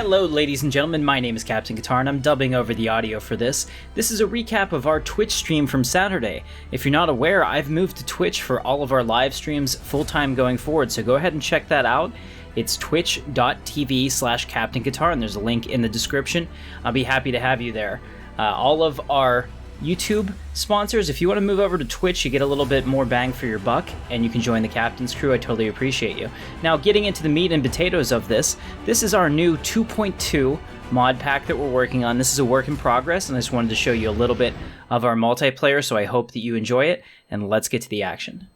Hello ladies and gentlemen, my name is Captain Katarn. I'm dubbing over the audio for this. This is a recap of our Twitch stream from Saturday. If you're not aware, I've moved to Twitch for all of our live streams full-time going forward, so go ahead and check that out. It's twitch.tv/Captain Katarn. There's a link in the description. I'll be happy to have you there. All of our YouTube sponsors, if you want to move over to Twitch, you get a little bit more bang for your buck, and you can join the Captain's crew. I totally appreciate you. Now, getting into the meat and potatoes of this is our new 2.2 mod pack that we're working on. This is a work in progress, and I just wanted to show you a little bit of our multiplayer, so I hope that you enjoy it, and let's get to the action.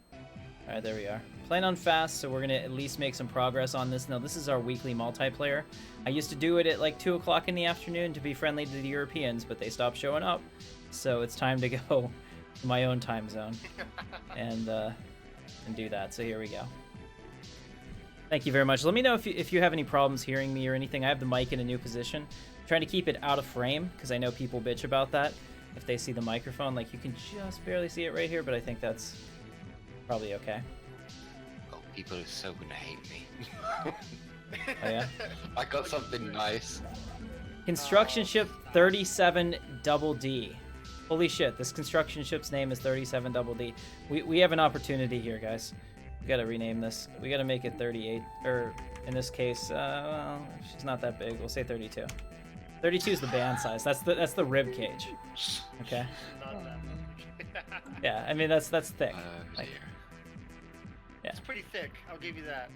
All right, there we are. Playing on fast, so we're going to at least make some progress on this. Now, this is our weekly multiplayer. I used to do it at like 2 o'clock in the afternoon to be friendly to the Europeans, but they stopped showing up. So it's time to go to my own time zone and do that. So here we go. Thank you very much. Let me know if you have any problems hearing me or anything. I have the mic in a new position. I'm trying to keep it out of frame because I know people bitch about that. If they see the microphone, like you can just barely see it right here, but I think that's probably okay. Oh, people are so gonna hate me. Oh yeah? I got something nice. Construction ship 37 Double D. Holy shit, this construction ship's name is 37 Double D. We have an opportunity here, guys. We gotta rename this. We gotta make it 38, or in this case, well, she's not that big. We'll say 32. 32 is the band size. That's the rib cage. Okay. Not that much. Yeah, I mean that's thick. Like, yeah. It's pretty thick. I'll give you that.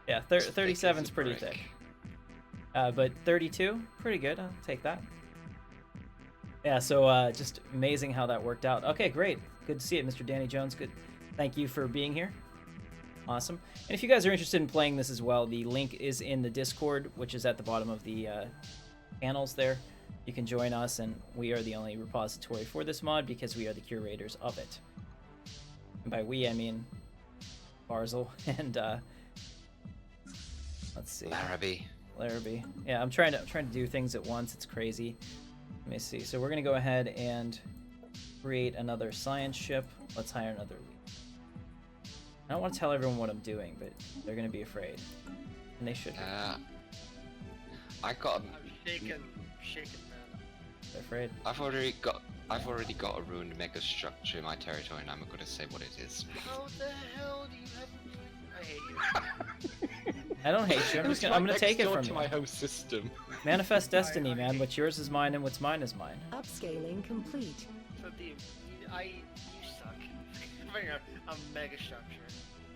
Yeah, 37's pretty thick. But 32, pretty good. I'll take that. Yeah, so just amazing how that worked out. Okay, great. Good to see it, Mr. Danny Jones. Good. Thank you for being here. Awesome. And if you guys are interested in playing this as well, the link is in the Discord, which is at the bottom of the panels there. You can join us, and we are the only repository for this mod because we are the curators of it. And by we, I mean Barzil and let's see. Larrabee. Yeah, I'm trying to do things at once. It's crazy. Let me see. So we're gonna go ahead and create another science ship. Let's hire another lead. I don't want to tell everyone what I'm doing, but they're gonna be afraid, and they should be. I got. I'm shaking, man. They're afraid. I've already got a ruined mega structure in my territory, and I'm not gonna say what it is. How the hell do you have a ruined? I hate you. I don't hate you. I'm gonna take it from you. My host system. Manifest destiny, man. What's yours is mine, and what's mine is mine. Upscaling complete. So you suck. Bring a mega structure.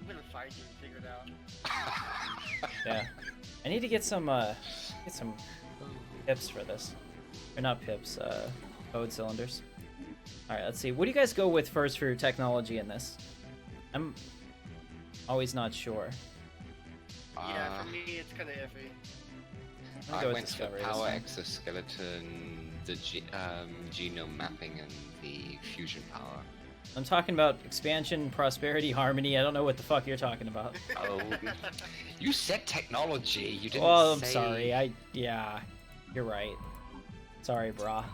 I'm gonna fight you and figure it out. Yeah. I need to get some pips for this. Or not pips, code cylinders. Alright, let's see. What do you guys go with first for your technology in this? I'm always not sure. Yeah, for me it's kind of iffy. I went for power exoskeleton, the genome mapping, and the fusion power. I'm talking about expansion, prosperity, harmony. I don't know what the fuck you're talking about. Oh, you said technology. You didn't. Well, I'm say... sorry. Yeah, you're right. Sorry, brah.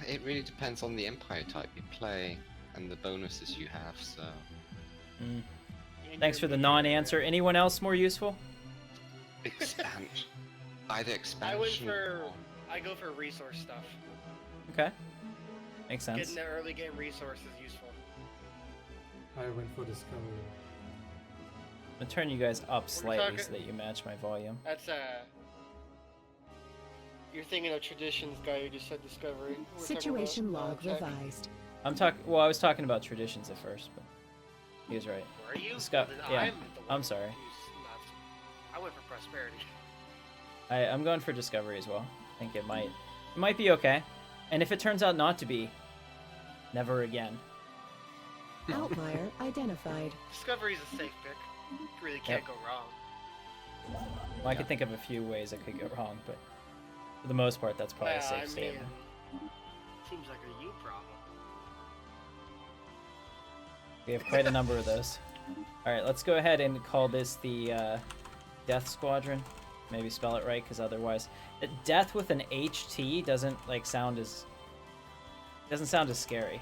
It really depends on the empire type you play and the bonuses you have. So. Thanks for the non-answer. Anyone else more useful? Expansion. Either expansion. I go for resource stuff. Okay. Makes sense. Getting the early game resource is useful. I went for discovery. I'm gonna turn you guys up slightly so that you match my volume. That's you're thinking of traditions, guy who just said discovery. Situation log revised. I was talking about traditions at first, but he was right. Were you? Yeah. I'm sorry. I went for prosperity. I'm going for discovery as well. I think it might be okay. And if it turns out not to be, never again. Outlier identified. Discovery's a safe pick. You really can't go wrong. Well, I could think of a few ways it could go wrong, but for the most part, that's probably a safe statement. Seems like a you problem. We have quite a number of those. Alright, let's go ahead and call this the Death Squadron. Maybe spell it right, because otherwise... Death with an HT doesn't sound as scary.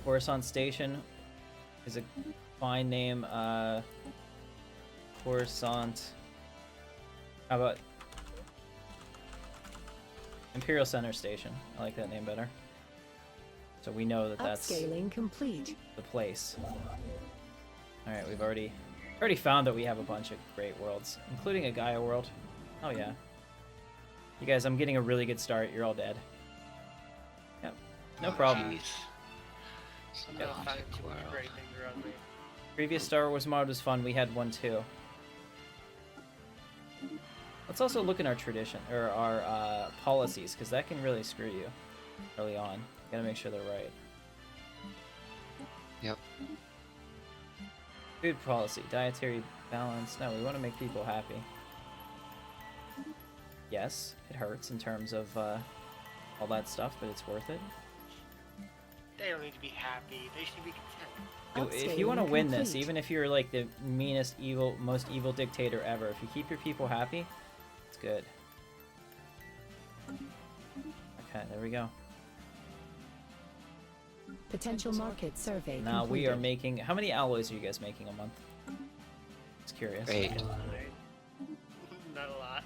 Coruscant Station. is a fine name. Coruscant. How about Imperial Center Station? I like that name better. So we know that that's Upscaling complete. the place. All right, we've already found that we have a bunch of great worlds, including a Gaia world. Oh yeah. You guys, I'm getting a really good start. You're all dead. Yep. No problem. Jeez. Some No, Galactic finding too much world. great things around me. Previous Star Wars mod was fun. We had one too. Let's also look in our tradition or our policies, because that can really screw you early on. Gotta make sure they're right. Yep. Food policy, dietary balance. No, we want to make people happy. Yes, it hurts in terms of all that stuff, but it's worth it. They don't need to be happy. They should be content. If you want to Upscaling win this, complete. even if you're like the meanest, most evil dictator ever, if you keep your people happy, it's good. Okay, there we go. Potential market survey Now we completed. are making. How many alloys are you guys making a month? Just curious. 8. Not a lot.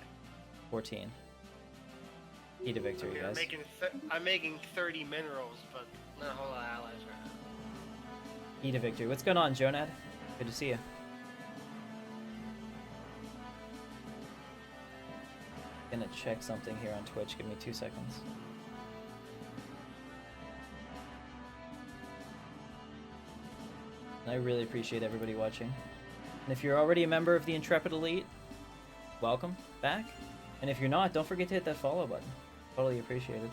14. Key to victory, Okay, guys. I'm making 30 minerals, but not a whole lot of allies right now. Key to victory. What's going on, Jonad? Good to see you. Gonna check something here on Twitch. Give me 2 seconds. I really appreciate everybody watching. And if you're already a member of the Intrepid Elite, welcome back. And if you're not, don't forget to hit that follow button. Totally appreciated.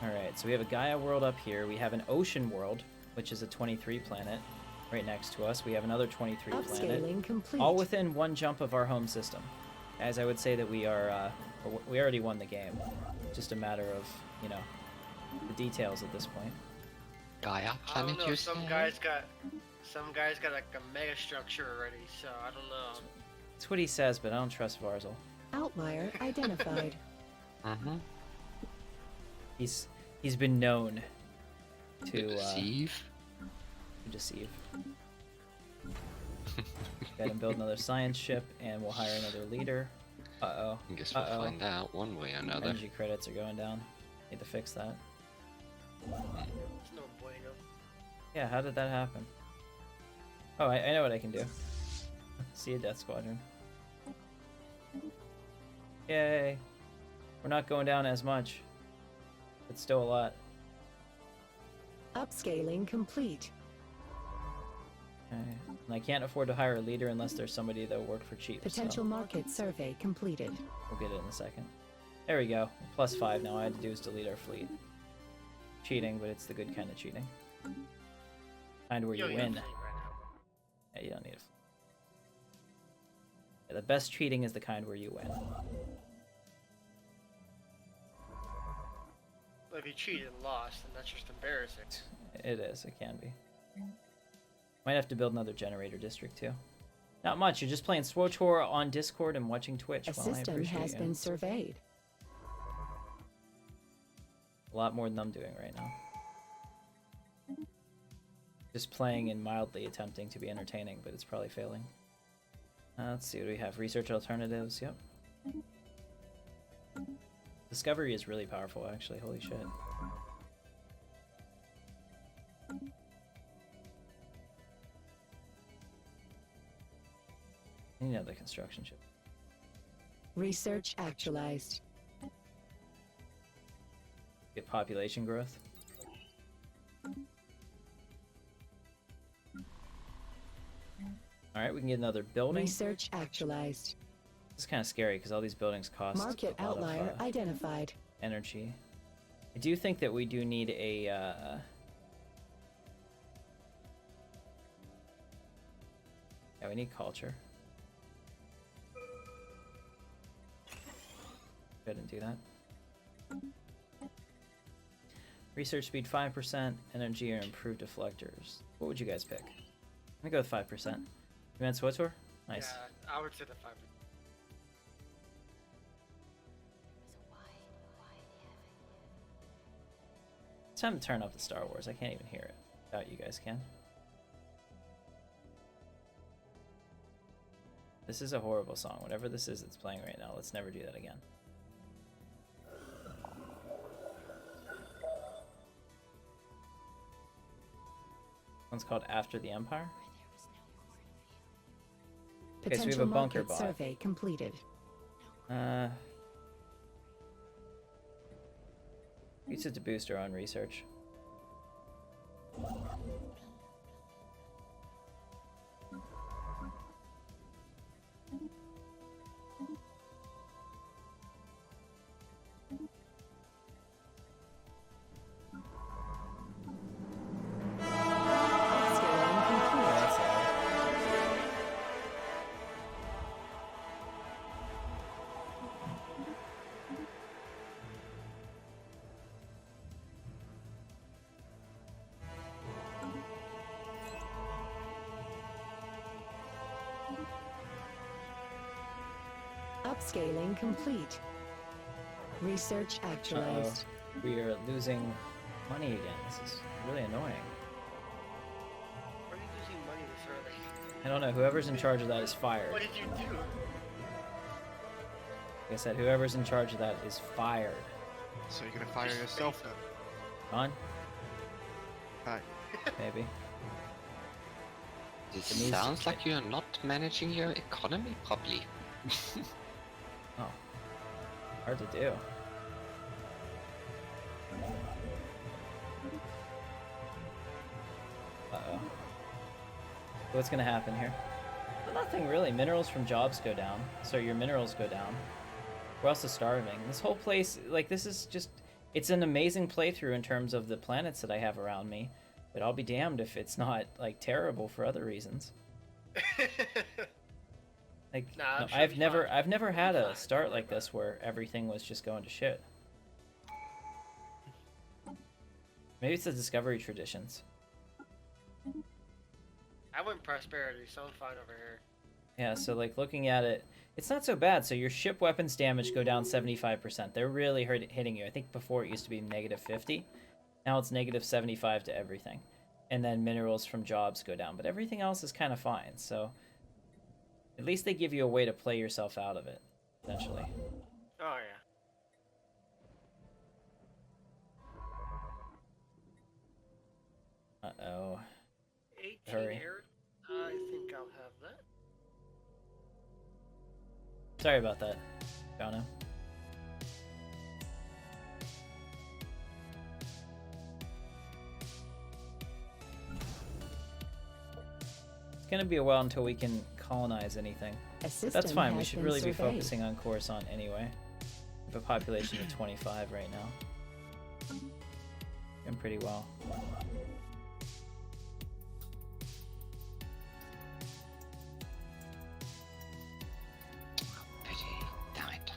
Alright, so we have a Gaia world up here. We have an ocean world, which is a 23 planet right next to us. We have another 23 planet. Upscaling complete. All within one jump of our home system. As I would say that we are, we already won the game. Just a matter of, you know, the details at this point. Gaia I planet, don't know. you Some say? guys got like a mega structure already, so I don't know. That's what he says, but I don't trust Varzel. Outlier identified. Mm-hmm. He's been known to Deceive? deceive. Got him build another science ship, and we'll hire another leader. Uh-oh. I guess we'll find out one way or another. Energy credits are going down. Need to fix that. It's no bueno. Yeah, how did that happen? Oh, I know what I can do. See a Death Squadron. Yay! We're not going down as much. It's still a lot. Upscaling complete. Okay. And I can't afford to hire a leader unless there's somebody that'll work for cheap. Potential so market survey completed. we'll get it in a second. There we go. +5 now. All I had to do is delete our fleet. Cheating, but it's the good kind of cheating. Kind where you don't need a win. fleet right now. Yeah, you don't need a fleet. Yeah, the best cheating is the kind where you win. But if you cheated and lost, then that's just embarrassing. It is. It can be. Might have to build another generator district too. Not much. You're just playing SWTOR on Discord and watching Twitch. A Well, I system appreciate has you. been surveyed. A lot more than I'm doing right now. Just playing and mildly attempting to be entertaining, but it's probably failing. Let's see what do we have. Research alternatives. Yep. Discovery is really powerful, actually. Holy shit. I need another construction ship. Research actualized. Get population growth. Alright, we can get another building. Research actualized. This is kind of scary because all these buildings cost Market a lot outlier of identified. energy. I do think that we do need a yeah, we need culture. Go ahead and do that. Research speed 5%, energy or improved deflectors. What would you guys pick? Let me go with 5%. You meant SWTOR? Nice. Yeah, I would say the 5. It's time to turn up the Star Wars. I can't even hear it. Doubt you guys can. This is a horrible song. Whatever this is that's playing right now, let's never do that again. One's called After the Empire. Okay, so we have a bunker bot. Survey completed. Use it to boost our own research. Upscaling complete. Research actualized. We are losing money again. This is really annoying. Why are you losing money this early? I don't know. Whoever's in charge of that is fired. What did you do? Like I said, whoever's in charge of that is fired. So you're gonna fire yourself then? On? Hi. Maybe. It sounds like you're not managing your economy properly. Oh. Hard to do. Uh-oh. What's gonna happen here? Well, nothing really. Minerals from jobs go down, so your minerals go down. We're also starving. This whole place, like, this is just... It's an amazing playthrough in terms of the planets that I have around me, but I'll be damned if it's not, like, terrible for other reasons. Like, Nah, no, sure I've never had a start like this where everything was just going to shit. Maybe it's the Discovery traditions. I went prosperity, so I'm fine over here. Yeah, so like looking at it, it's not so bad. So your ship weapons damage go down 75%. They're really hitting you. I think before it used to be negative 50. Now it's negative 75 to everything. And then minerals from jobs go down. But everything else is kind of fine. So at least they give you a way to play yourself out of it, essentially. Oh yeah. Uh-oh. 18 Hurry. air. I think I'll have that. Sorry about that, Jono. It's gonna be a while until we can colonize anything. That's fine, we should really be focusing on Coruscant anyway. We have a population of 25 right now. Doing pretty well. Damn it.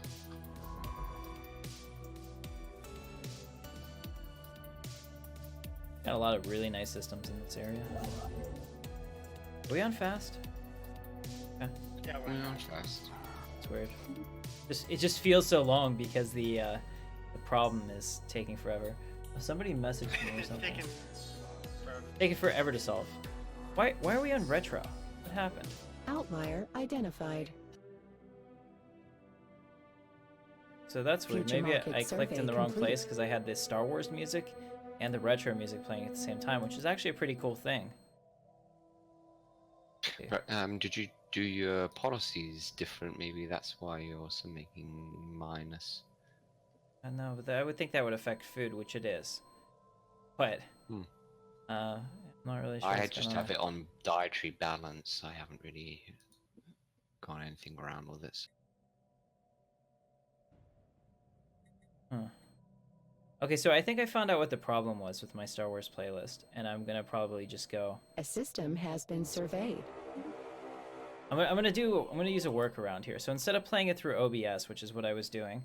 Got a lot of really nice systems in this area. Are we on fast? Okay. Yeah, We're not fast. It's weird. It just feels so long because the problem is taking forever. Somebody messaged me or something. Taking forever to solve. Why are we on retro? What happened? Outlier identified. So that's weird. Future Maybe market I clicked in the survey wrong complete. place because I had this Star Wars music and the retro music playing at the same time, which is actually a pretty cool thing. Okay. But did you do your policies different? Maybe that's why you're also making minus. I know, but I would think that would affect food, which it is. But I'm not really sure. I just have it on dietary balance. I haven't really got anything around with it. Huh. Okay, so I think I found out what the problem was with my Star Wars playlist, and I'm gonna probably just go. A system has been surveyed. I'm gonna use a workaround here. So instead of playing it through OBS, which is what I was doing,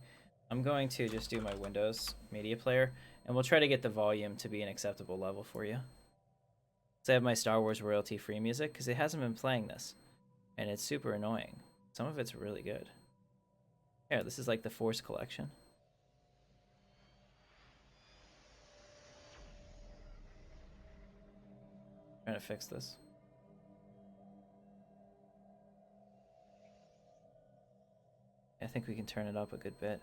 I'm going to just do my Windows Media Player, and we'll try to get the volume to be an acceptable level for you. So I have my Star Wars royalty-free music because it hasn't been playing this, and it's super annoying. Some of it's really good. Yeah, this is like the Force collection. Trying to fix this. I think we can turn it up a good bit.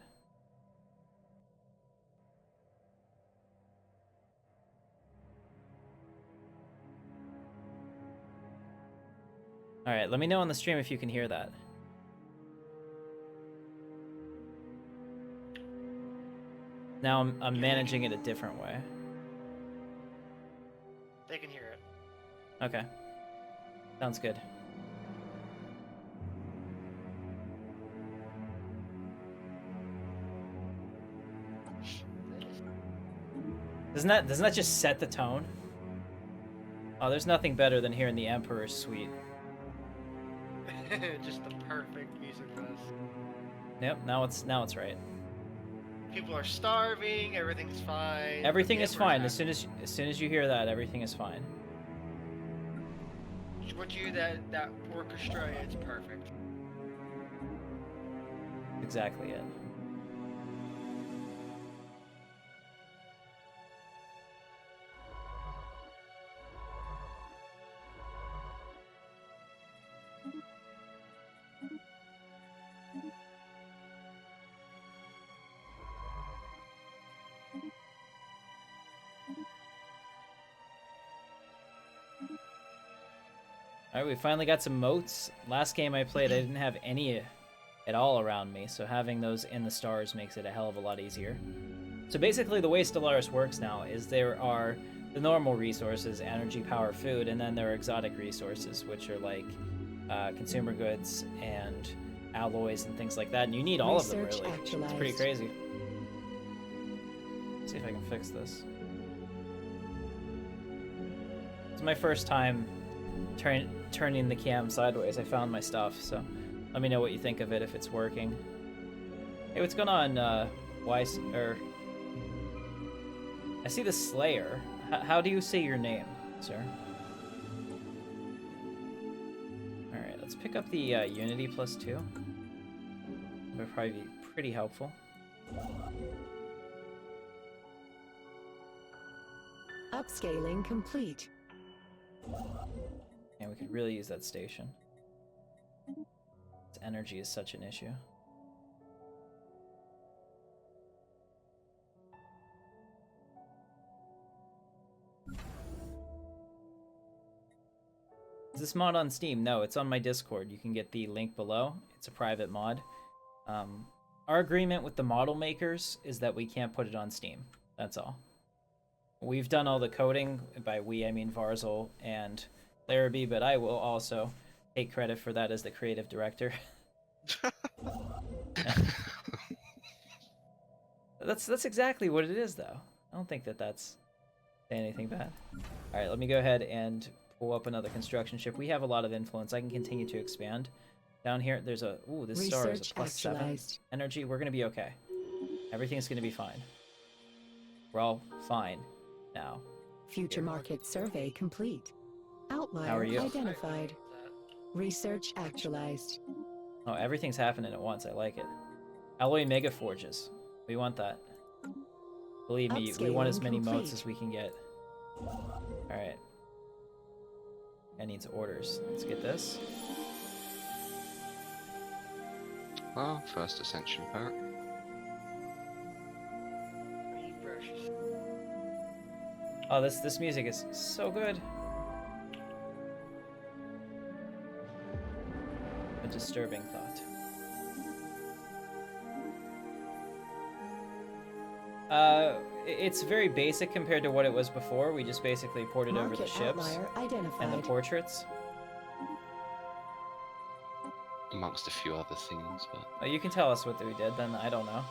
Alright, let me know on the stream if you can hear that. Now I'm managing it a different way. They can hear it. Okay. Sounds good. Doesn't that just set the tone? Oh, there's nothing better than hearing the Emperor's Suite. Just the perfect music for this. Yep, now it's right. People are starving. Everything's fine. Everything the is fine. Emperor's As soon as you hear that, everything is fine. happy. Once you hear that orchestra, it's perfect. Exactly it. Alright, we finally got some motes. Last game I played, I didn't have any at all around me, so having those in the stars makes it a hell of a lot easier. So basically the way Stellaris works now is there are the normal resources, energy, power, food, and then there are exotic resources, which are like consumer goods and alloys and things like that, and you need all of them, really. It's pretty crazy. Let's see if I can fix this. It's my first time turning the cam sideways. I found my stuff, so let me know what you think of it if it's working. Hey, what's going on, I see the Slayer. How do you say your name, sir? Alright, let's pick up the Unity +2. That would probably be pretty helpful. Upscaling complete. And we could really use that station. Its energy is such an issue. Is this mod on Steam? No, it's on my Discord. You can get the link below. It's a private mod. Our agreement with the model makers is that we can't put it on Steam. That's all. We've done all the coding. By we, I mean Varzel and Larrabee, but I will also take credit for that as the creative director. That's exactly what it is, though. I don't think that's anything bad. All right, let me go ahead and pull up another construction ship. We have a lot of influence. I can continue to expand. Down here, there's a... Ooh, this star is a +7 energy. We're going to be okay. Everything's going to be fine. We're all fine now. Future market survey complete. Outlier How are you? identified. Research actualized. Oh, everything's happening at once. I like it. Alloy mega forges. We want that. Believe me, we want as many motes as we can get. Alright. I need orders. Let's get this. Well, first ascension perk. Brushes. Oh, this music is so good. A disturbing thought. It's very basic compared to what it was before. We just basically ported over the ships and the portraits. Amongst a few other things, but... Oh, you can tell us what we did, then I don't know.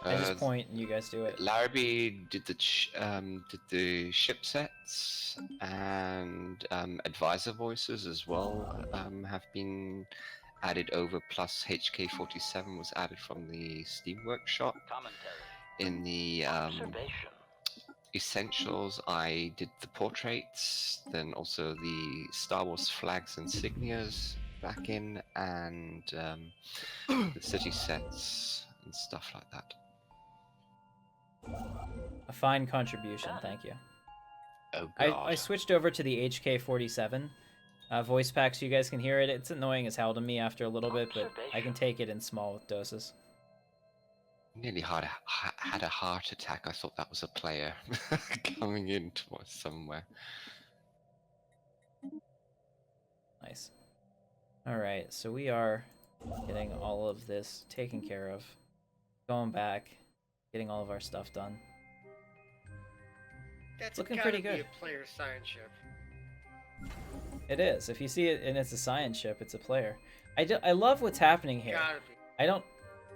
I just point and you guys do it. Larrabee did the ship sets, and advisor voices as well have been added over, plus HK47 was added from the Steam Workshop. In the essentials, I did the portraits, then also the Star Wars flags insignias back in, and the city sets and stuff like that. A fine contribution, thank you. Oh god. I switched over to the HK47 voice pack so you guys can hear it. It's annoying as hell to me after a little bit, but I can take it in small doses. Nearly had a heart attack. I thought that was a player coming into us somewhere. Nice. Alright, so we are getting all of this taken care of. Going back, getting all of our stuff done. That's Looking gotta pretty be good. a player science ship. It is. If you see it and it's a science ship, it's a player. I love what's happening here. Gotta be. I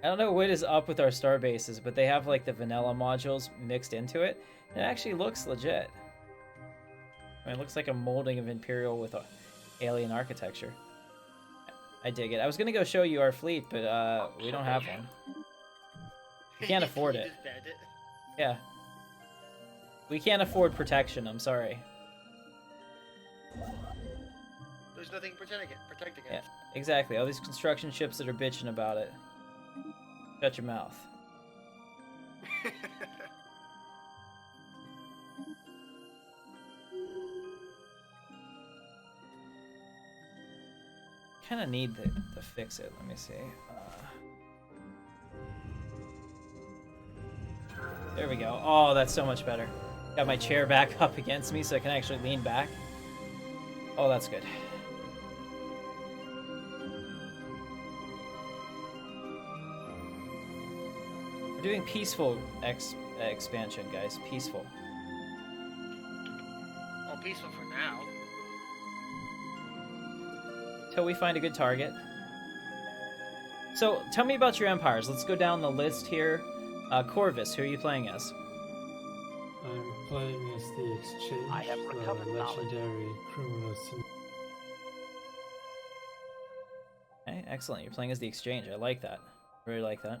don't know what is up with our star bases, but they have like the vanilla modules mixed into it. It actually looks legit. I mean, it looks like a molding of Imperial with alien architecture. I dig it. I was gonna go show you our fleet, but we don't have one. We can't afford You it. just banned it. Yeah. We can't afford protection, I'm sorry. There's nothing protecting it. Yeah, exactly. All these construction ships that are bitching about it. Shut your mouth. Kind of need to fix it. Let me see. There we go. Oh, that's so much better. Got my chair back up against me so I can actually lean back. Oh, that's good. We're doing peaceful expansion, guys. Peaceful. Well, peaceful for now. Till we find a good target. So, tell me about your empires. Let's go down the list here. Corvus, who are you playing as? I'm playing as the Exchange, I have recovered knowledge. legendary criminal Okay, excellent. You're playing as the Exchange. I like that. Really like that.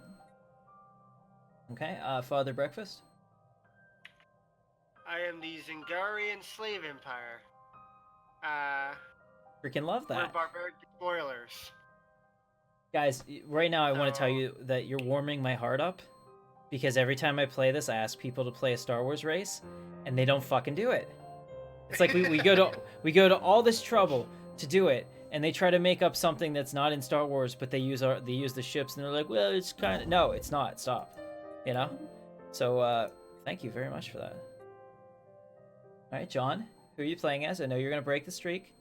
Okay, Father Breakfast? I am the Zingarian slave empire. Freaking love We're that. barbaric spoilers. Guys, right now I want to tell you that you're warming my heart up. Because every time I play this, I ask people to play a Star Wars race, and they don't fucking do it. It's like we go to all this trouble to do it, and they try to make up something that's not in Star Wars, but they use the ships, and they're like, well, it's kind of no, it's not. Stop, you know. So thank you very much for that. All right, John, who are you playing as? I know you're gonna break the streak.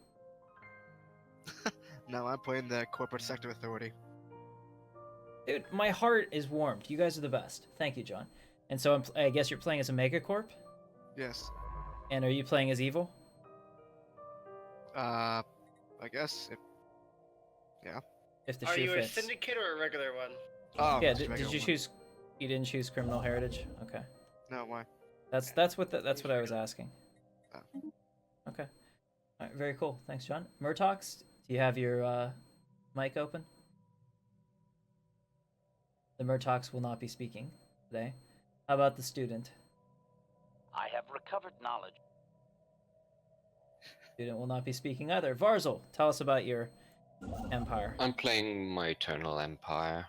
No, I'm playing the Corporate Sector Authority. Dude, my heart is warmed. You guys are the best. Thank you, John. And so I guess you're playing as a Megacorp? Yes. And are you playing as evil? I guess. If the Are shoe you fits. a syndicate or a regular one? Oh, Yeah, just did regular you one. choose? You didn't choose criminal heritage? Okay. No, why? That's what I was asking. Oh. Okay. All right, very cool. Thanks, John. Murtox, do you have your mic open? The Murtox will not be speaking today. How about the student? I have recovered knowledge. Student will not be speaking either. Varzel, tell us about your empire. I'm playing my Eternal Empire,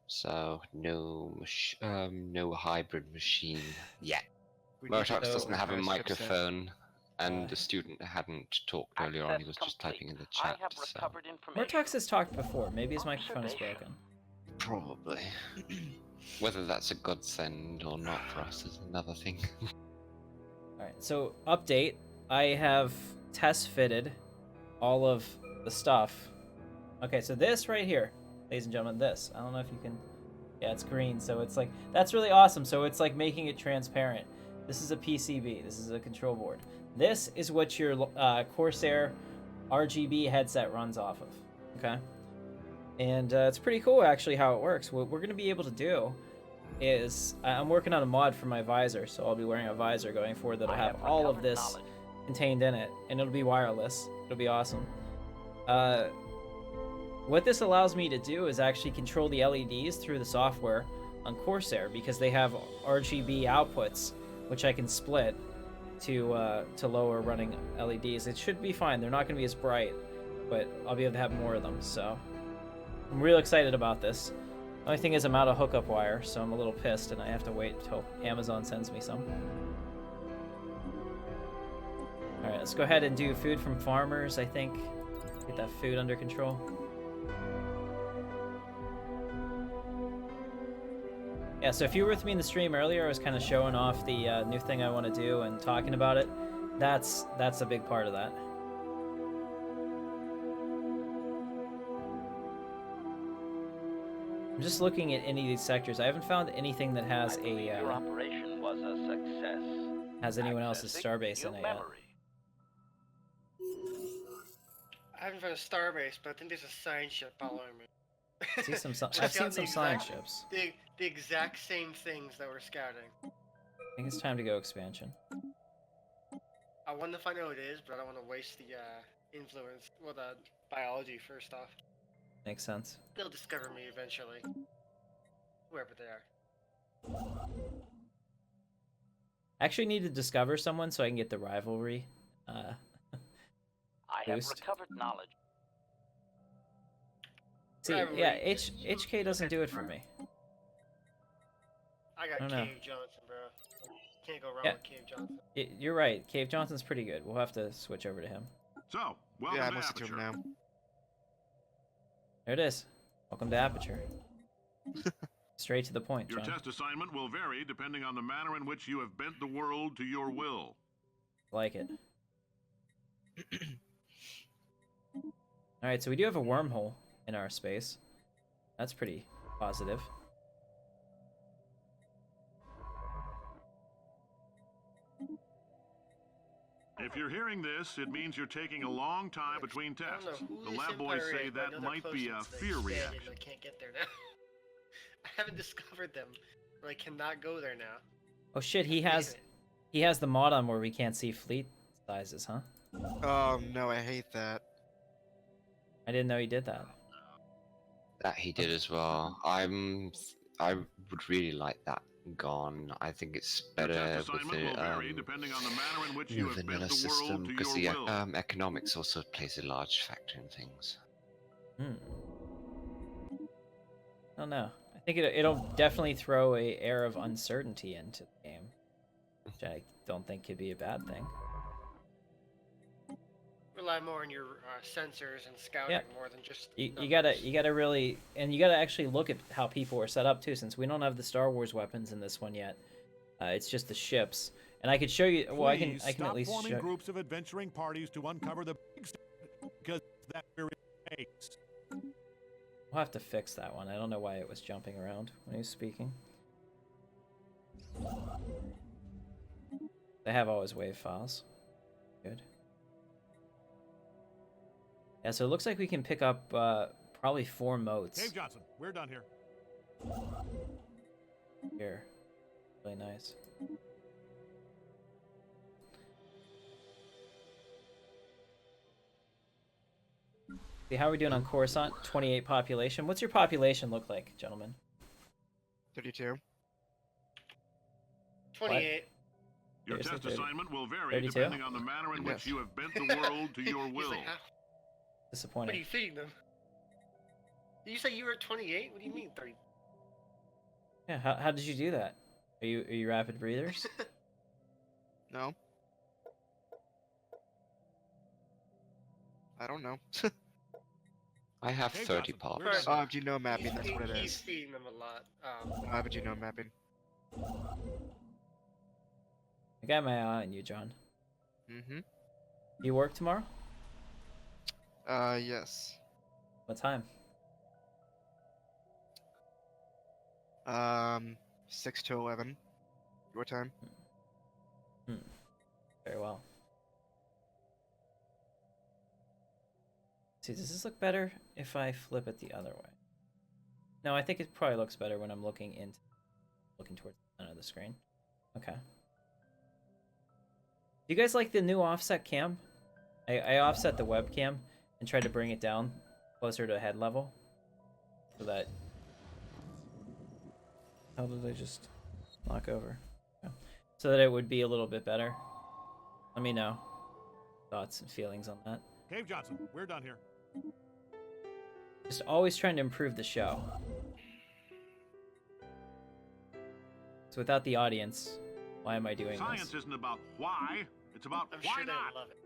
so no hybrid machine yet. We need Murtox to doesn't have a chipset. microphone, and Uh, the student hadn't talked earlier on. He was just typing in the I chat. have So recovered information. Murtox has talked before. Maybe his microphone is broken. probably. Whether that's a godsend or not for us is another thing. Alright, so update. I have test fitted all of the stuff. Okay, so this right here, ladies and gentlemen, this. I don't know if you can... Yeah, it's green, so it's like... That's really awesome, so it's like making it transparent. This is a PCB. This is a control board. This is what your Corsair RGB headset runs off of. Okay? And it's pretty cool, actually, how it works. What we're going to be able to do is... I'm working on a mod for my visor, so I'll be wearing a visor going forward that'll I have all of recovered this knowledge. contained in it, and it'll be wireless. It'll be awesome. What this allows me to do is actually control the LEDs through the software on Corsair, because they have RGB outputs, which I can split to lower running LEDs. It should be fine. They're not going to be as bright, but I'll be able to have more of them. So I'm real excited about this. The only thing is I'm out of hookup wire, so I'm a little pissed, and I have to wait until Amazon sends me some. let's go ahead and do food from farmers, I think. Get that food under control. Yeah, so if you were with me in the stream earlier, I was kind of showing off the new thing I want to do and talking about it. That's a big part of that. I'm just looking at any of these sectors. I haven't found anything that has I believe your a operation was a success. has anyone else's Accessing starbase new in it yet. memory. I haven't found a starbase, but I think there's a science ship following me. See some, Just I've seen got some the science exact- ships. The exact same things that we're scouting. I think it's time to go expansion. I want to find out what it is, but I don't want to waste the influence, well, the biology first off. Makes sense. They'll discover me eventually. Whoever they are. I actually need to discover someone so I can get the rivalry. I have Boost. recovered knowledge. See, Rivalry. yeah, HK doesn't do it for me. I got I don't know. Cave Johnson, bro. Can't go wrong Yeah. with Cave Johnson. You're right. Cave Johnson's pretty good. We'll have to switch over to him. So, welcome Yeah, I to must have to Aperture. him now. There it is. Welcome to Aperture. Straight to the point, Your John. test assignment will vary depending on the manner in which you have bent the world to your will. Like it. Alright, so we do have a wormhole in our space. That's pretty positive. If you're hearing this, it means you're taking a long time between I don't know tests. who The this lab boys Empire say is, but I know that they're might close be to a us. They fear expanded, reaction. I can't get there now. I haven't discovered them, or I cannot go there now. Oh shit, he Damn has it. the mod on where we can't see fleet sizes, huh? Oh no, I hate that. I didn't know he did that. That he did as well. I would really like that gone. I think it's Your better test with assignment will the vary depending on the manner in which you have bent vanilla the world system to because your the will. economics also plays a large factor in things. Hmm. I don't know. I think it'll definitely throw a air of uncertainty into the game, which I don't think could be a bad thing. Rely more on your sensors and scouting Yeah. more than just. You numbers. gotta really, and you gotta actually look at how people are set up too, since we don't have the Star Wars weapons in this one yet. It's just the ships, and I could show you. Well, I can Stop at least forming show. groups of adventuring parties to uncover the big secret, because that we're in space. We'll have to fix that one. I don't know why it was jumping around when he was speaking. They have always wave files. Good. Yeah, so it looks like we can pick up probably 4 motes Cave Johnson, we're done here. here. Really nice. See, how are we doing on Coruscant? 28 population. What's your population look like, gentlemen? 32. 28. Your Seriously, test 30. assignment will vary 32? depending on the manner in which Yes. you have bent the world to your He's will. like, "How- what are Disappointing. you feeding them? Did you say you were 28? What do you mean 30? Yeah, how did you do that? Are you rapid breathers? No. I don't know. I have Hey, 30 Johnson, pops. we're genome mapping, He's, that's what it he's is. feeding them a lot. I have a genome mapping. I got my eye on you, John. Mm-hmm. You work tomorrow? Yes. What time? 6 to 11. Your time? Very well. See, does this look better if I flip it the other way? No, I think it probably looks better when I'm looking towards the center of the screen. Okay. Do you guys like the new offset cam? I offset the webcam and tried to bring it down closer to head level, so that. How did I just knock over? Okay. So that it would be a little bit better. Let me know thoughts and feelings on that. Cave Johnson, we're done here. Just always trying to improve the show. So without the audience, why am I doing Science this? isn't about why, it's about I'm why sure they not. love it.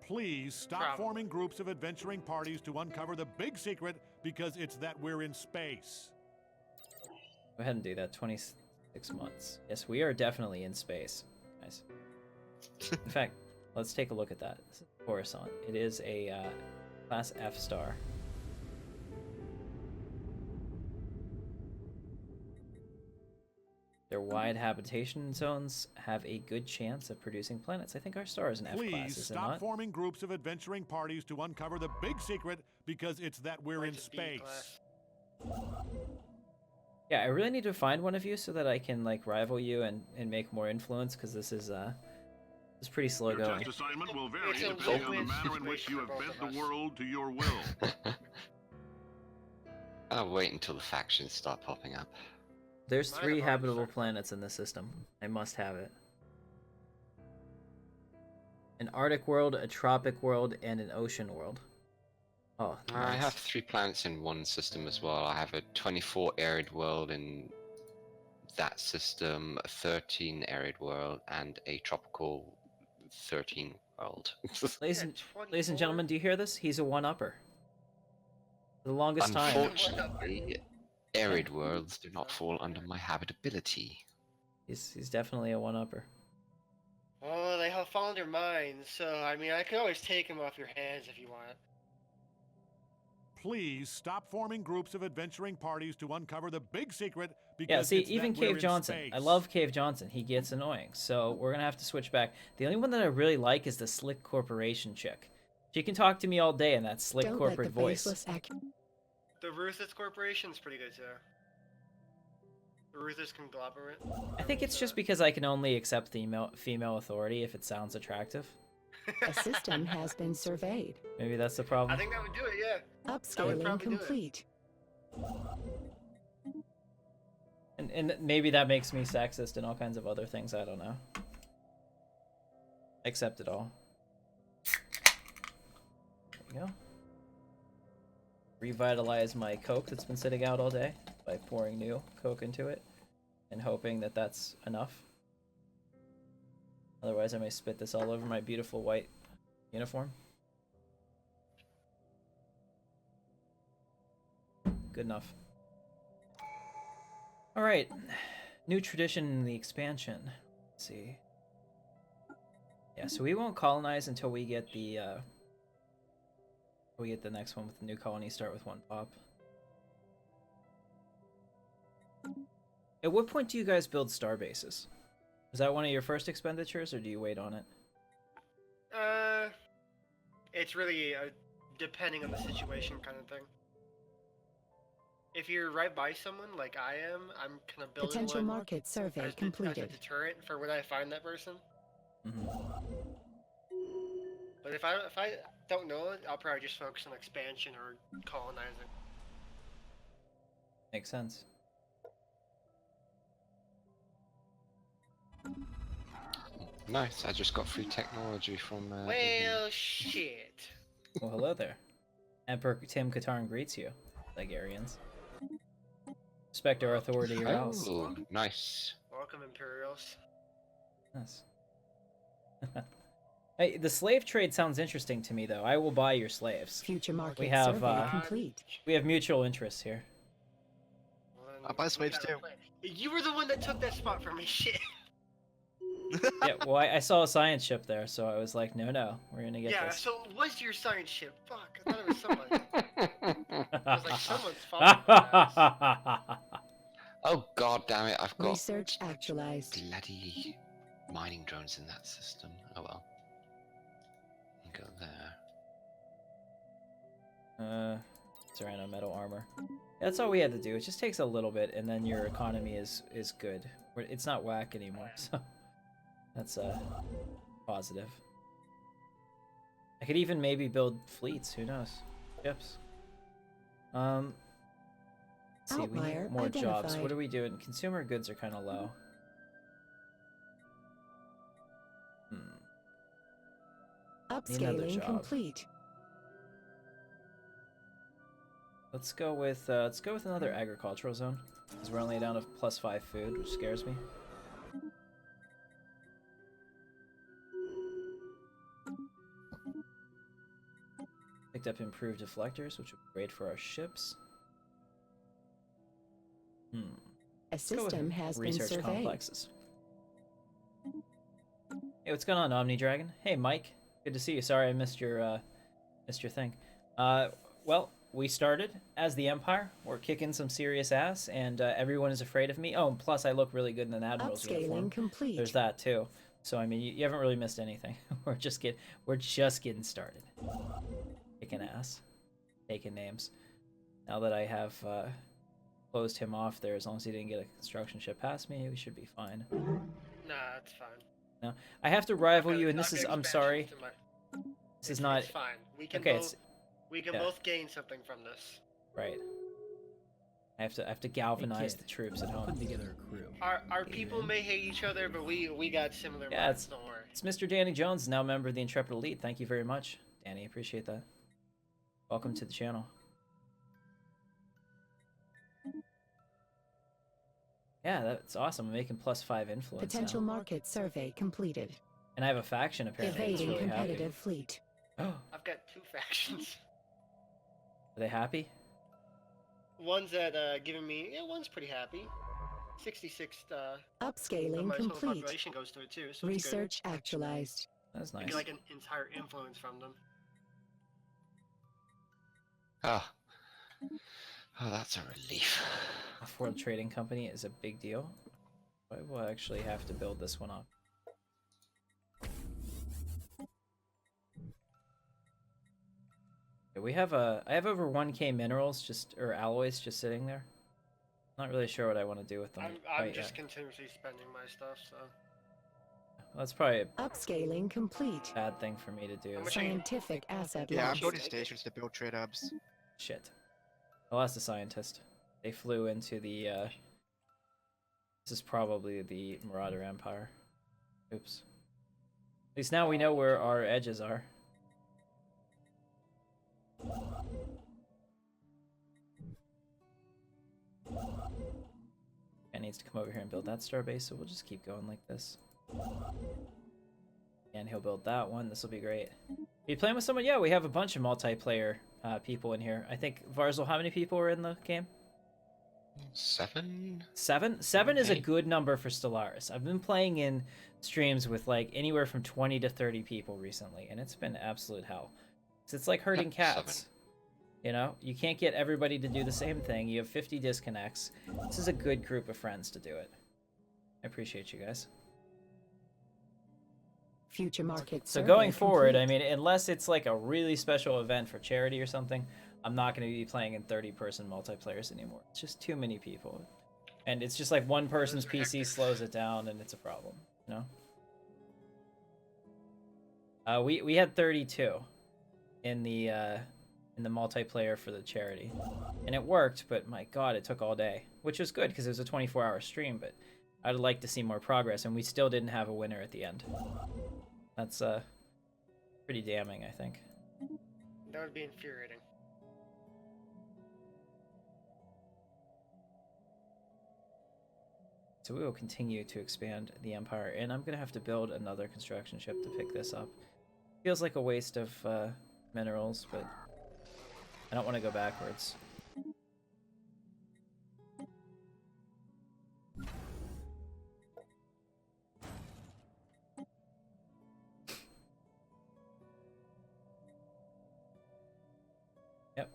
Please stop Probably. forming groups of adventuring parties to uncover the big secret because it's that we're in space. Go ahead and do that. 26 months. Yes, we are definitely in space, guys. In fact, let's take a look at that. This is Coruscant. It is a class F star. Their wide habitation zones have a good chance of producing planets. I think our star is an F class, Please is it stop not? forming groups of adventuring parties to uncover the big secret because it's that we're in Mine's a B space. class. Yeah, I really need to find one of you so that I can like rival you and make more influence, because this is pretty slow Your going. test assignment will vary It's a depending on the win-win manner in which you situation have for bent both of the us. world to your will. I'll wait until the factions start popping up. There's Mine 3 have already habitable started. planets in this system. I must have it. An Arctic world, a tropic world, and an ocean world. Oh, I nice. have 3 planets in one system as well. I have a 24 arid world in that system, a 13 arid world, and a tropical 13 world. Ladies Yeah, and 24. gentlemen, do you hear this? He's a one-upper. For the longest time. Unfortunately, arid worlds do not fall under my habitability. He's definitely a one-upper. Oh, they have found their minds, so I mean, I can always take them off your hands if you want. Please stop forming groups of adventuring parties to uncover the big secret because Yeah, see, it's even that we're Cave in Johnson. space. I love Cave Johnson. He gets annoying, so we're gonna have to switch back. The only one that I really like is the Slick Corporation chick. She can talk to me all day in that slick Don't let corporate the voice. faceless The Ruthless Corporation's pretty good too. The Ruthless Conglomerate. I think it's just because I can only accept female authority if it sounds attractive. A system has been surveyed. Maybe that's the I problem. think that would do it, yeah. Upscaling probably do it. complete. And maybe that makes me sexist and all kinds of other things. I don't know. Accept it all. There you go. Revitalize my Coke that's been sitting out all day by pouring new Coke into it and hoping that that's enough. Otherwise, I may spit this all over my beautiful white uniform. Good enough. Alright. New tradition in the expansion. Let's see. Yeah, so we won't colonize until we get the next one with the new colony start with 1 pop. At what point do you guys build star bases? Is that one of your first expenditures, or do you wait on it? It's really depending on the situation kind of thing. If you're right by someone, like I am, I'm kind of building Potential one market survey as a completed. deterrent for when I find that person. Mm-hmm. But if I don't know it, I'll probably just focus on expansion or colonizing. Makes sense. Nice, I just got free technology from Well, shit. Well, hello there. Emperor Tim Katarn greets you, Ligarians. Respect our authority your house. Oh, nice. Welcome, Imperials. Yes. Hey, the slave trade sounds interesting to me, though. I will buy your slaves. Future market have, survey complete. We have mutual interests here. Well, then I'll buy we slaves got a too. plan. You were the one that took that spot from me, shit. Yeah, well, I saw a science ship there, so I was like, no, we're gonna get Yeah, this. so what's your science ship? Fuck, I thought it was somebody. I was like, someone's following my ass. Oh god damn it, I've got Research actualized. bloody mining drones in that system. Oh well. Go there. Serrano metal armor. That's all we had to do. It just takes a little bit, and then your economy is good. It's not whack anymore, so that's positive. I could even maybe build fleets. Who knows? Ships. Let's see, we Outlier need more jobs. identified. What are we doing? Consumer goods are kind of low. Another Upscaling job. complete. Let's go with another agricultural zone, because we're only down to +5 food, which scares me. Picked up improved deflectors, which would be great for our ships. A Let's go with system has been research surveyed. complexes. Hey, what's going on, Omni Dragon? Hey, Mike. Good to see you. Sorry I missed your thing. Well, we started as the Empire. We're kicking some serious ass, and everyone is afraid of me. Oh, and plus I look really good in an admiral's uniform. Upscaling complete. There's that too. So I mean, you haven't really missed anything. we're just getting started. Kicking ass, taking names. Now that I have closed him off there, as long as he didn't get a construction ship past me, we should be fine. Nah, it's fine. No, I have to rival Okay, you, and let's this is. not get I'm expansions sorry. to my- This is not It's fine. We can okay. both. We can yeah. both gain something from this. Right. I have to galvanize the troops at home. Putting together a crew. Our people may hate each other, but we got similar Yeah, minds. Don't worry. It's Mr. Danny Jones, now member of the Intrepid Elite. Thank you very much, Danny. Appreciate that. Welcome to the channel. Yeah, that's awesome. I'm making +5 influence Potential now. market survey completed. And I have a faction apparently. That's Evading really happy. competitive fleet. Oh, I've got 2 factions. are they happy? One's that giving me. Yeah, one's pretty happy. 66. Of Upscaling my total complete. population goes to it too. So it's good. Research actualized. That's I nice. get like an entire influence from them. Ah. Oh, that's a relief. Off-world trading company is a big deal. I will actually have to build this one up. Okay, we have I have over 1k minerals or alloys just sitting there. Not really sure what I want to do with them. I'm quite just yet. continuously spending my stuff, so. That's probably a Upscaling complete. bad thing for me to do. How much are you- Scientific asset Yeah, I'm lost. building stations to build trade hubs. Shit. I'll ask the scientist. They flew into the, this is probably the Marauder Empire. Oops. At least now we know where our edges are. Guy needs to come over here and build that starbase, so we'll just keep going like this. And he'll build that one. This will be great. Are you playing with someone? Yeah, we have a bunch of multiplayer people in here. I think, Varzel, how many people are in the game? 7? 7? 7 is a Okay. good number for Stellaris. I've been playing in streams with like anywhere from 20 to 30 people recently, and it's been absolute hell. It's like herding Yeah, cats. 7. You know, you can't get everybody to do the same thing. You have 50 disconnects. This is a good group of friends to do it. I appreciate you guys. Future market So survey going forward, complete. I mean, unless it's like a really special event for charity or something, I'm not going to be playing in 30-person multiplayers anymore. It's just too many people. And it's just like one person's are PC hectic. slows it down and it's a problem, you know? We had 32 in the multiplayer for the charity. And it worked, but my god, it took all day. Which was good because it was a 24-hour stream, but I'd like to see more progress, and we still didn't have a winner at the end. That's pretty damning, I think. That would be infuriating. So we will continue to expand the Empire, and I'm going to have to build another construction ship to pick this up. Feels like a waste of minerals, but I don't want to go backwards. Yep.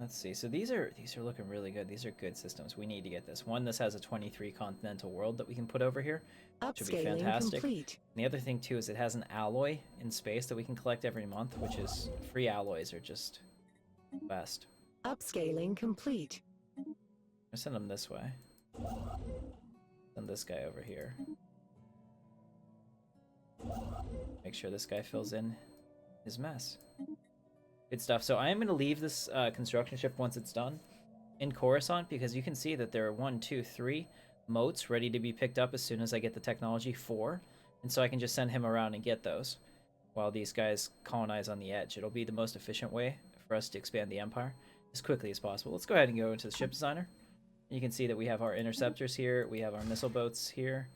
Let's see. So these are looking really good. These are good systems. We need to get this. One, this has a 23 continental world that we can put over here. Should be Upscaling fantastic. complete. And the other thing too is it has an alloy in space that we can collect every month, which is free alloys are just best. Upscaling complete. I'll send them this way. Send this guy over here. Make sure this guy fills in his mess. Good stuff. So I am going to leave this construction ship once it's done in Coruscant because you can see that there are 1, 2, 3 motes ready to be picked up as soon as I get the technology 4. And so I can just send him around and get those while these guys colonize on the edge. It'll be the most efficient way for us to expand the Empire as quickly as possible. Let's go ahead and go into the ship designer. You can see that we have our interceptors here, we have our missile boats here,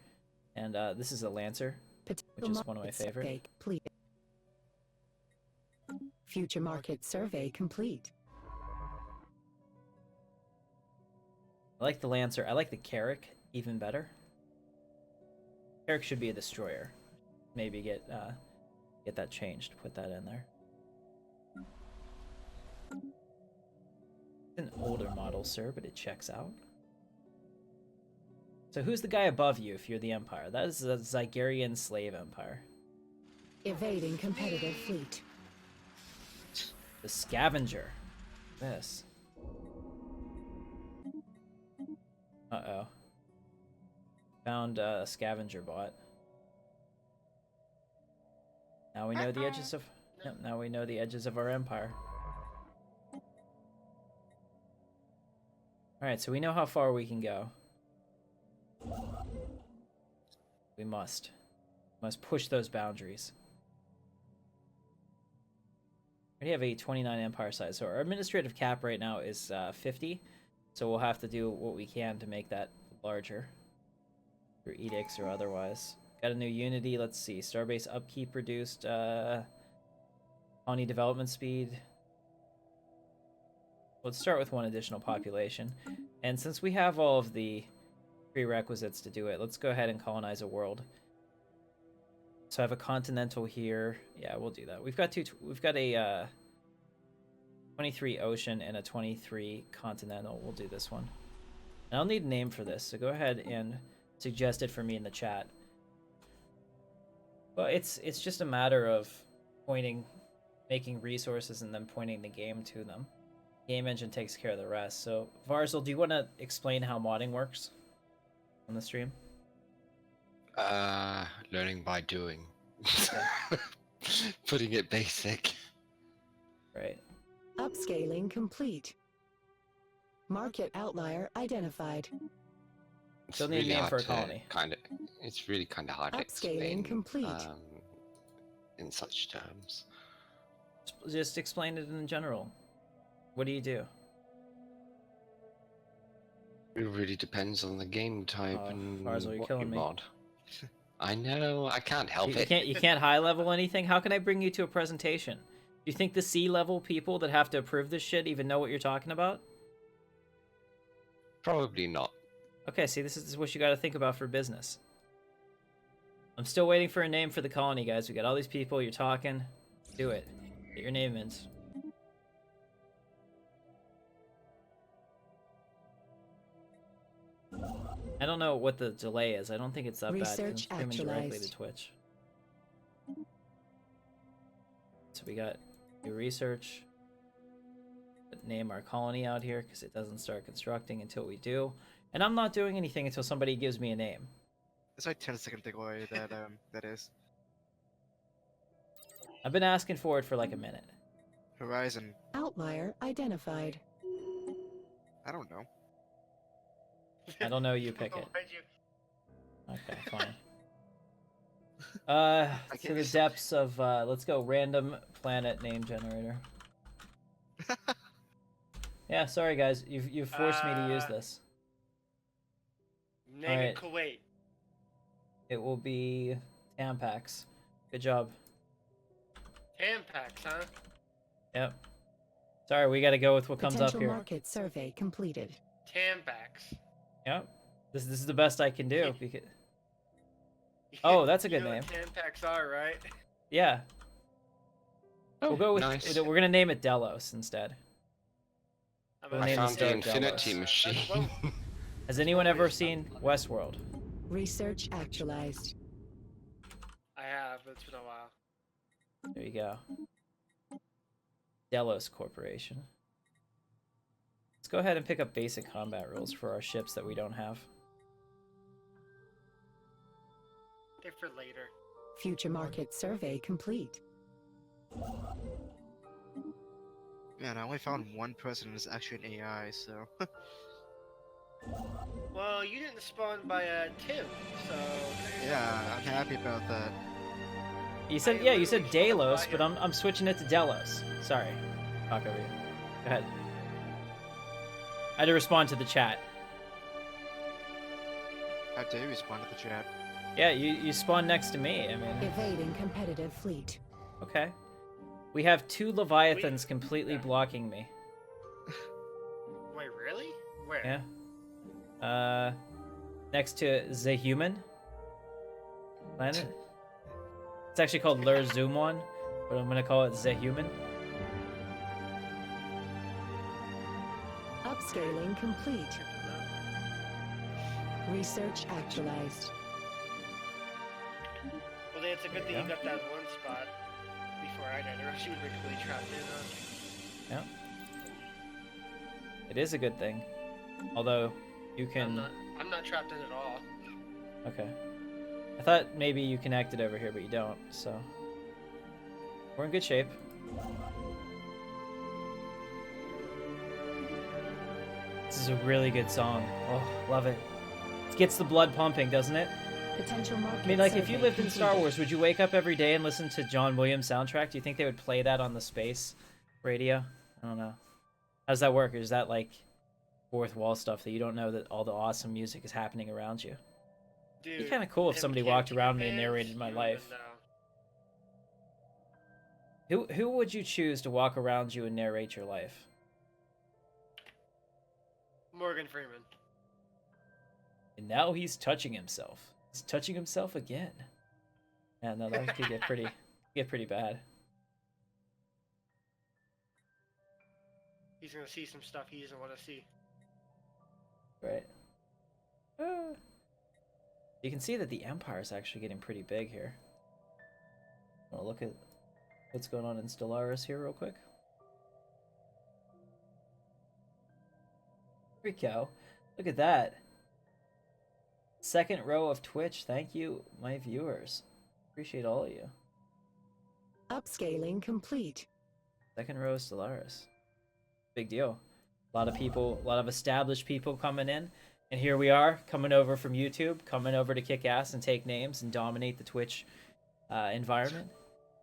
and this is a Lancer, which is one of my favorite. Survey completed. Future market survey complete. I like the Lancer. I like the Carrack even better. Carrack should be a destroyer. Maybe get that changed. Put that in there. It's an older model, sir, but it checks out. So who's the guy above you if you're the Empire? That is the Zygerian slave empire. Evading competitive fleet. The Scavenger. This. Uh-oh. Found a Scavenger bot. Now we know the edges of... Yep, now we know the edges of our empire. Alright, so we know how far we can go. We must push those boundaries. We already have a 29 empire size, so our administrative cap right now is 50. So we'll have to do what we can to make that larger. Through edicts or otherwise. Got a new unity, let's see. Starbase upkeep reduced, colony development speed. Let's start with one additional population. And since we have all of the prerequisites to do it, let's go ahead and colonize a world. So I have a continental here. Yeah, we'll do that. We've got a 23 ocean and a 23 continental. We'll do this one. And I'll need a name for this, so go ahead and suggest it for me in the chat. Well, it's just a matter of making resources and then pointing the game to them. Game engine takes care of the rest. So Varzel, do you want to explain how modding works on the stream? Learning by doing. Putting it basic. Right. Upscaling complete. Market outlier identified. Still need a name for a colony. It's really kind of hard to Upscaling explain complete. In such terms. Just explain it in general. What do you do? It really depends on the game type and Varzel, you're what killing you me. mod. I know, I can't help it. You can't high level anything? How can I bring you to a presentation? Do you think the C-level people that have to approve this shit even know what you're talking about? Probably not. Okay, see, this is what you gotta think about for business. I'm still waiting for a name for the colony, guys. We got all these people, you're talking. Do it. Get your name in. I don't know what the delay is. I don't think it's that bad. 'Cause I'm Research streaming directly to actualized. Twitch. So we got new research. Name our colony out here because it doesn't start constructing until we do. And I'm not doing anything until somebody gives me a name. It's like 10-second delay that is. I've been asking for it for like a minute. Horizon. Outlier identified. I don't know. I don't know, you pick it. Why'd you- Okay, fine. I To can't the be depths of, let's go random planet name generator. Yeah, sorry guys, you've forced me to use this. Name it Kuwait. It will be Tampax. Good job. Tampax, huh? Yep. Sorry, we gotta go with what comes up Potential here. market survey completed. Tampax. Yep. This is the best I can do because Oh, that's a good You know name. what Tampax are, right? yeah. Oh, We'll go with nice. we're gonna name it Delos instead. I'm We'll a- I name found the star Infinity Delos. machine. Has anyone ever seen Westworld? Research actualized. I have, but it's been a while. There you go. Delos Corporation. Let's go ahead and pick up basic combat rules for our ships that we don't have. They're for later. Future market survey complete. Man, I only found one person who's actually an AI, so. Well, you didn't spawn by Tim, so. Yeah, I'm happy about that. You said you said Delos, but I'm switching it to Delos. Sorry. Talk over you. Go ahead. I had to respond to the chat. How dare you respond to the chat? Yeah, you spawned next to me. I mean, Evading competitive fleet. okay. We have 2 Leviathans completely blocking me. Wait, really? Where? Yeah. Next to the human planet. It's actually called Lur Zoomon, but I'm gonna call it the human. Upscaling complete. Research actualized. Well, then it's a good thing you got that one spot before I did, or else you would be completely trapped in. Yeah. It is a good thing. Although, you can... I'm not trapped in at all. Okay. I thought maybe you connected over here, but you don't, so... We're in good shape. This is a really good song. Oh, love it. It gets the blood pumping, doesn't it? Potential market I mean, like, if you survey lived in Star completed. Wars, would you wake up every day and listen to John Williams' soundtrack? Do you think they would play that on the space radio? I don't know. How does that work? Or is that, like, fourth wall stuff that you don't know that all the awesome music is happening around you? Dude, It'd be kind of cool if them somebody Camp walked around me fans, and narrated my you life. wouldn't know. Who would you choose to walk around you and narrate your life? Morgan Freeman. And now he's touching himself. He's touching himself again. Yeah, no, that could get pretty bad. He's gonna see some stuff he doesn't want to see. Right. You can see that the Empire is actually getting pretty big here. I'll look at what's going on in Stellaris here real quick. There we go. Look at that. Second row of Twitch. Thank you, my viewers. Appreciate all of you. Upscaling complete. Second row of Stellaris. Big deal. A lot of people, a lot of established people coming in. And here we are, coming over from YouTube, coming over to kick ass and take names and dominate the Twitch environment.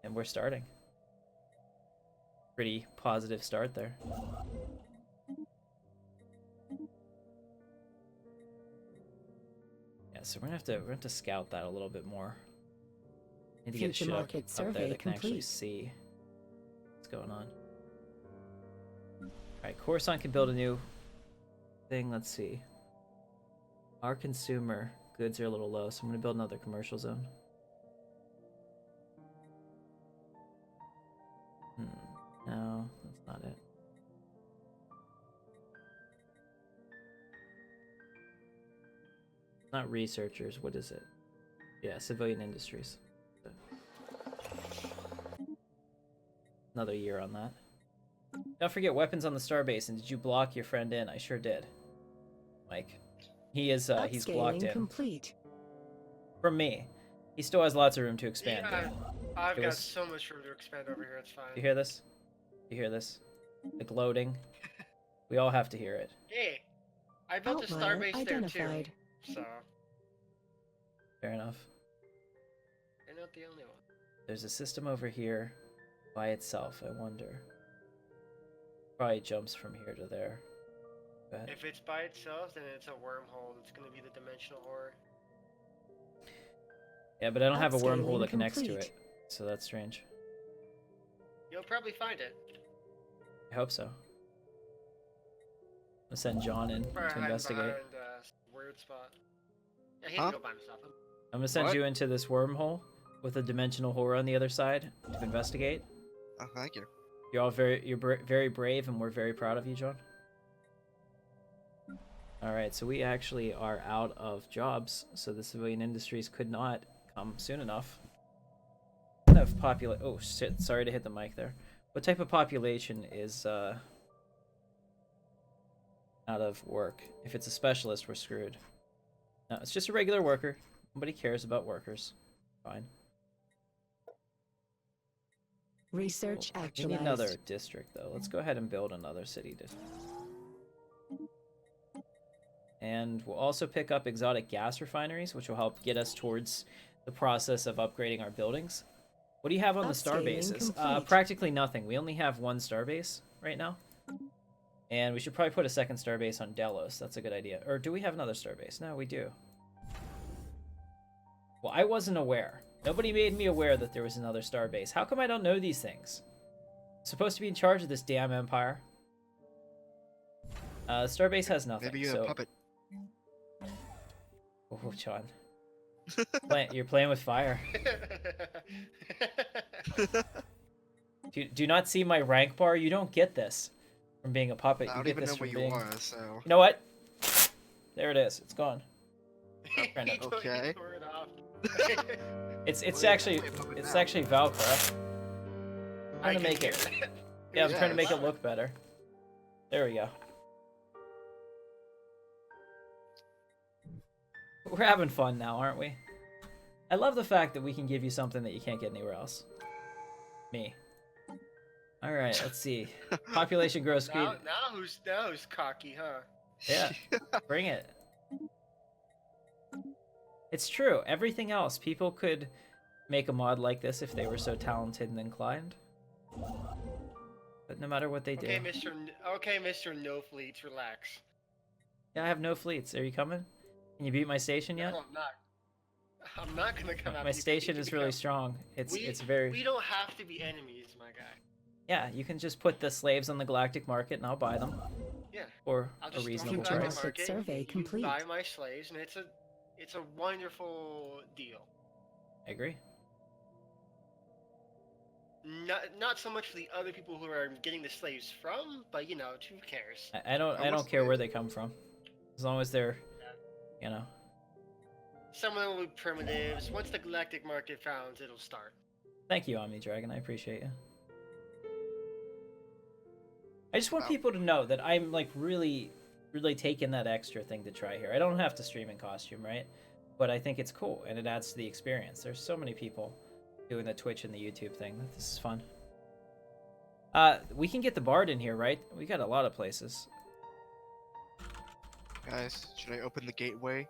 And we're starting. Pretty positive start there. Yeah, so we're gonna have to scout that a little bit more. Need to get Future shit up market there survey that can actually complete. see what's going on. Alright, Coruscant can build a new thing. Let's see. Our consumer goods are a little low, so I'm gonna build another commercial zone. No, that's not it. Not researchers, what is it? Yeah, civilian industries. Another year on that. Don't forget weapons on the starbase, and did you block your friend in? I sure did. Mike. He is, he's blocked Upscaling in. complete. From me. He still has lots of room to expand. Yeah, I've It got was- so much room to expand over here. It's fine. You hear this? You hear this? Like loading? We all have to hear it. Hey, I built a Outlier starbase identified. there too. So Fair enough. you're not the only one. There's a system over here by itself, I wonder. Probably jumps from here to there. Go ahead. If it's by itself, then it's a wormhole. It's gonna be the dimensional horror. Yeah, but I don't have a Upscaling wormhole that connects to complete. it. So that's strange. You'll probably find it. I hope so. I'll send John in Probably to hiding investigate. behind a weird spot. Yeah, he can Huh? go by himself. I'm gonna send What? you into this wormhole with a dimensional horror on the other side to investigate. Oh, thank you. You're all very brave, and we're very proud of you, John. All right, so we actually are out of jobs, so the civilian industries could not come soon enough. What kind of oh shit! Sorry to hit the mic there. What type of population is out of work? If it's a specialist, we're screwed. No, it's just a regular worker. Nobody cares about workers. Fine. Research We actualized. need another district, though. Let's go ahead and build another city district. And we'll also pick up exotic gas refineries, which will help get us towards the process of upgrading our buildings. What do you have on the star Upscaling bases? complete. Practically nothing. We only have one star base right now. And we should probably put a second star base on Delos. That's a good idea. Or do we have another star base? No, we do. Well, I wasn't aware. Nobody made me aware that there was another star base. How come I don't know these things? supposed to be in charge of this damn empire. Starbase has nothing. Maybe you're so... a puppet. Oh, John. You're playing with fire. Do not see my rank bar. You don't get this from being a puppet. I You don't get even this know from where you being... are, so. You know what? There it is. It's gone. He Okay. tore it off. It's Well, yeah, actually play a puppet it's now. actually Velcro. I'm trying to make hear it. that. Yeah, I'm trying to make Yes. it look better. There we go. We're having fun now, aren't we? I love the fact that we can give you something that you can't get anywhere else. Me. All right, let's see. Population growth speed. Now who's cocky, huh? Yeah, bring it. It's true. Everything else, people could make a mod like this if they were so talented and inclined. But no matter what they do. Okay, Mr. No Fleets, relax. Yeah, I have no fleets. Are you coming? Can you beat my station yet? No, I'm not gonna come out. My station is really strong. It's very... We don't have to be enemies, my guy. Yeah, you can just put the slaves on the galactic market and I'll buy them. Yeah. For I'll a just reasonable throw them price. back in the Market survey you complete. buy my slaves, and it's a wonderful deal. I agree. Not so much for the other people who are getting the slaves from, but you know, who cares? I don't care where they come from. As long as they're, you know. Some of them will be primitives. Once the galactic market founds, it'll start. Thank you, Omni Dragon. I appreciate you. I just want people to know that I'm like really taking that extra thing to try here. I don't have to stream in costume, right? But I think it's cool and it adds to the experience. There's so many people doing the Twitch and the YouTube thing. This is fun. We can get the Bard in here, right? We got a lot of places. Guys, should I open the gateway?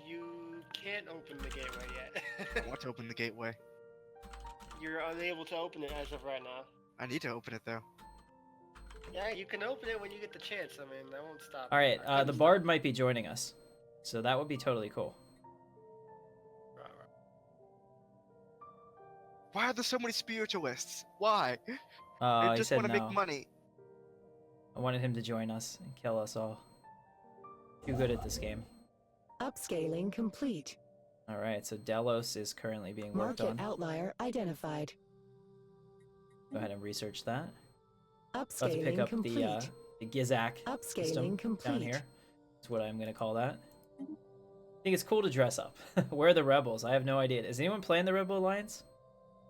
You can't open the gateway yet. I want to open the gateway. You're unable to open it as of right now. I need to open it though. Yeah, you can open it when you get the chance. I mean, I won't stop. All right, the Bard might be joining us, so that would be totally cool. Why are there so many spiritualists? Why? They I just said want to no. make money. I wanted him to join us and kill us all. Too good at this game. Upscaling complete. All right, so Delos is currently being worked Market on. outlier identified. Go ahead and research that. About to pick Upscaling up complete. the Gizak system Upscaling complete. down here. That's what I'm going to call that. I think it's cool to dress up. Where are the rebels? I have no idea. Is anyone playing the Rebel Alliance?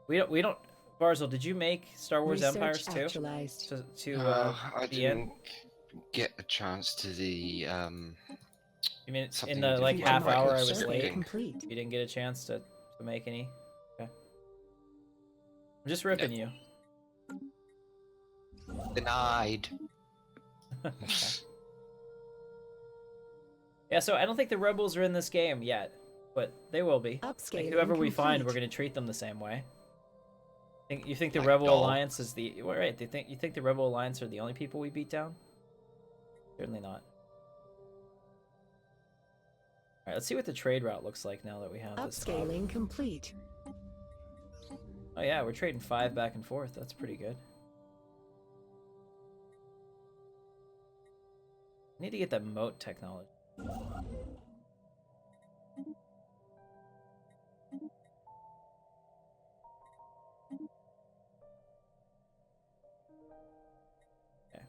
We don't. Barzil, did you make Star Wars Research Empires too? actualized. I the end? didn't get a chance to the You mean in something the to like do half with hour I market was survey. late? Complete. You didn't get a chance to make any? Okay. I'm just ripping you. Denied. Okay. Yeah, so I don't think the rebels are in this game yet, but they will be. Upscaling Like, whoever we find, complete. we're gonna treat them the same way. You think the Like Rebel dogs. Alliance is the right? You think the Rebel Alliance are the only people we beat down? Certainly not. All right, let's see what the trade route looks like now that we have this. Upscaling complete. Oh yeah, we're trading 5 back and forth. That's pretty good. Need to get that moat technology. Okay.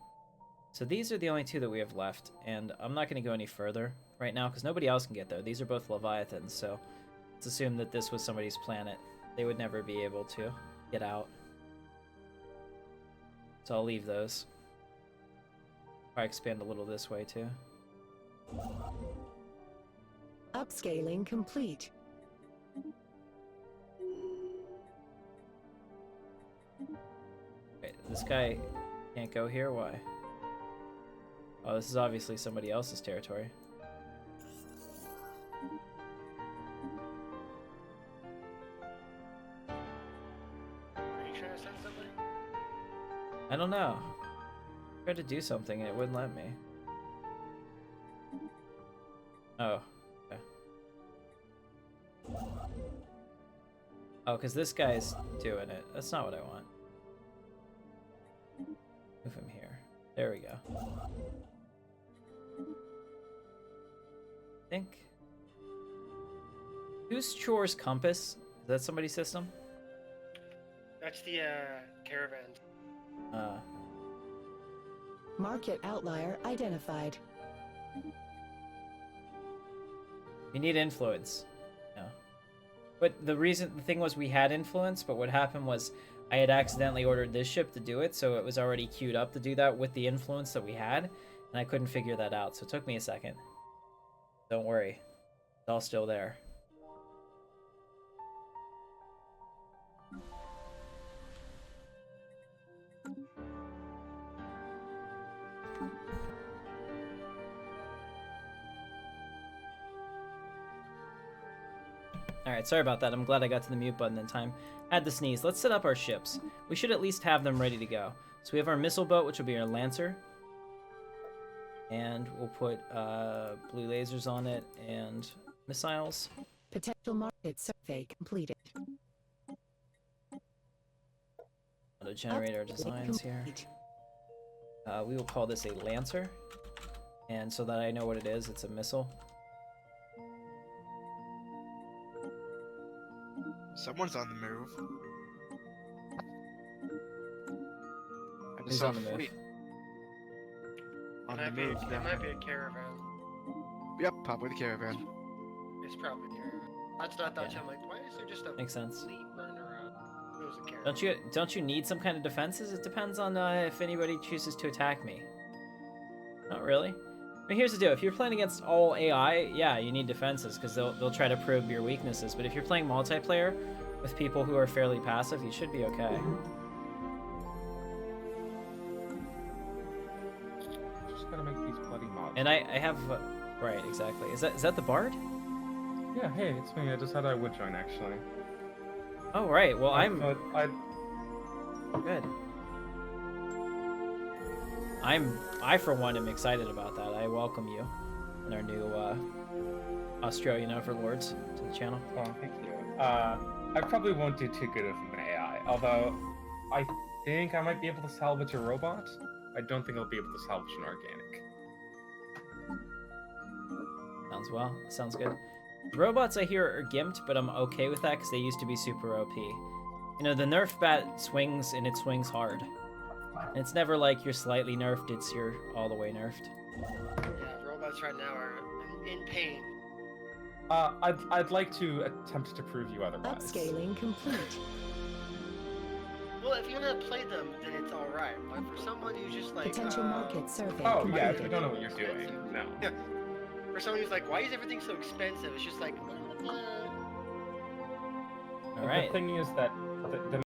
So these are the only 2 that we have left, and I'm not going to go any further right now because nobody else can get there. These are both Leviathans, so let's assume that this was somebody's planet. They would never be able to get out. So I'll leave those. Probably expand a little this way too. Upscaling complete. Wait, this guy can't go here? Why? Oh, this is obviously somebody else's territory. Are you trying to send somebody? I don't know. I tried to do something and it wouldn't let me. Oh, okay. Oh, because this guy's doing it. That's not what I want. Move him here. There we go. I think. Who's Chore's compass? Is that somebody's system? That's the caravans. Market outlier identified. You need influence. No. But the thing was we had influence, but what happened was I had accidentally ordered this ship to do it, so it was already queued up to do that with the influence that we had, and I couldn't figure that out, so it took me a second. Don't worry. It's all still there. Alright, sorry about that. I'm glad I got to the mute button in time. Had to sneeze. Let's set up our ships. We should at least have them ready to go. So we have our missile boat, which will be our Lancer. And we'll put blue lasers on it and missiles. Potential market survey completed. Auto generate our designs here. We will call this a Lancer. And so that I know what it is, it's a missile. Someone's on the move. I just Who's saw on the move? fleet. On the It move, yeah. might be a caravan. Yep, probably the caravan. It's probably a caravan. That's what I thought. Yeah. I'm like, why is there just a Makes sense. fleet running around? It was a caravan. Don't you need some kind of defenses? It depends on if anybody chooses to attack me. Not really. I mean, here's the deal. If you're playing against all AI, yeah, you need defenses because they'll try to probe your weaknesses. But if you're playing multiplayer with people who are fairly passive, you should be okay. Just gotta make these bloody mobs. And I have right, exactly. Is that the Bard? Yeah, hey, it's me. I decided I would join actually. Oh right. Well, I'm But I good. I for one am excited about that. I welcome you and our new Australian overlords to the channel. Oh, thank you. I probably won't do too good of an AI, although I think I might be able to salvage a robot. I don't think I'll be able to salvage an organic. Sounds good. The robots I hear are gimped, but I'm okay with that because they used to be super OP. You know, the nerf bat swings and it swings hard. And it's never like you're slightly nerfed, it's you're all the way nerfed. Yeah, robots right now are in pain. I'd like to attempt to prove you otherwise. Upscaling complete. Well, if you're gonna play them, then it's all right. But for someone who's just like Potential market survey Oh completed. yeah, if you don't know what you're doing, no. Yeah. For someone who's like, why is everything so expensive? It's just like. Alright. The thing is that the